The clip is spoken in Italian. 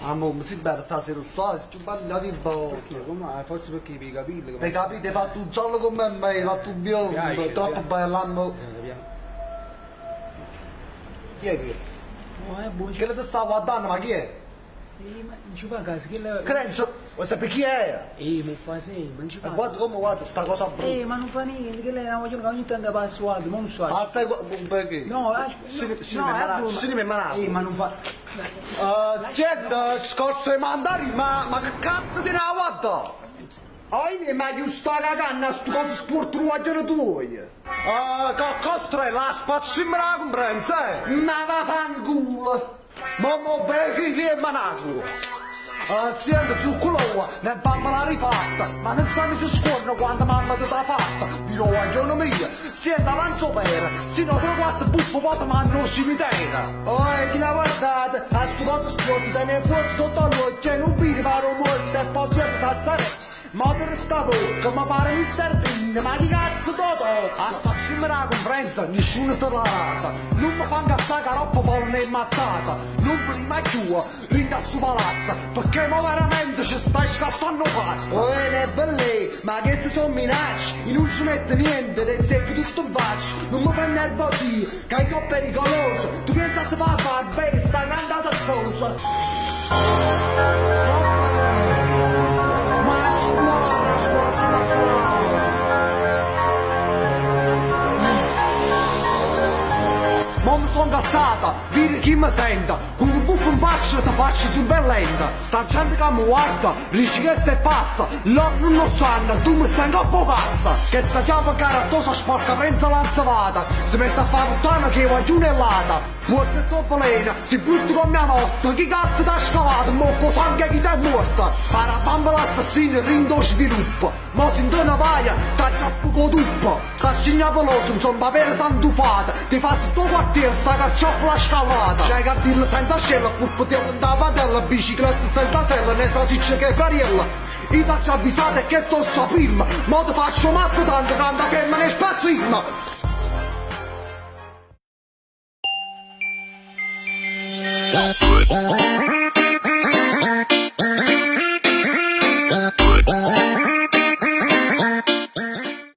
Amore, mi si bella stasera, so, si parla di boh. Perché? Come? Forse perché per i capelli. Hai capito? Hai fatto un giallo come me, hai fatto un biondo, Piace, troppo piace. bello, amore. Chi è che? No, è buono. Che le ti stavo guardando, ma chi è? Ma non ci fa caso che la... Crenzo, vuoi sapere chi è? ma fa sempre, non ci fa. Ma guarda come guarda sta cosa brutta. Ma non fa niente, che lei è una vogliono che ogni tanto passa su altro, ma non so. Ah, sai perché? No, Cinema manato. ma non fa... Senta, scorso di mandari, ma che cazzo di una volta? Ma io sto cagando a sto coso sporco guaglione tuoi. Che costo è la spazzimma la comprenza, Ma vaffanculo. Ma perché che è manaco? Senta, su quello ne mamma l'ha rifatta, ma non sanno se scorno quando mamma ti l'ha fatta. Dirò guaglione mia, senta avanzo per, se no tre quattro buffo poi ti mandano al cimitero. Chi la guardate, a sto coso sporco te ne fuori sotto l'occhio e non vi riparo molto e poi siete tazzare. Ma te resta bocca, ma pare Mr. Bean, ma chi cazzo te tocca? Facciamo la conferenza, nessuno te la rata. Non mi fa incazzare che roba poi è mazzata. Non prima giù, rinda sto palazzo, perché mo veramente ci stai scappando pazzo. Ne belle, ma che se sono minacce, io non ci metto niente, te secco tutto in faccia. Non mi fai nervosi, che io sono pericoloso. Tu pensi a te fare barbe, stai andando a sosa. Ma mi sono incazzata, vedi chi mi senta, con un buffo in faccia ti faccio su bellenda. Sta gente che mi guarda, dici che stai pazza, loro non lo sanno, tu mi stai troppo pazza. Che sta chiave carattosa sporca prensa lanzavata, si mette a fare puttana che voglio un'ellata. Puozza e tua velena, si butta con mia morte, chi cazzo t'ha scavato, mo cosa anche chi t'è morta. Para bamba l'assassino, rindo sviluppo, mo si intona vaia, taglia poco tuppo. Sta scigna pelosa, insomma, per tanto fata, ti fa tutto il quartiere, sta carciofola scalata. C'hai cartillo senza scella, pur potevo andare a padella, bicicletta senza sella, ne sa sicce che fariella. Io t'ho avvisato che sto sta prima, mo ti faccio mazzo tanto, quando femmina e spazzimma. Yeah.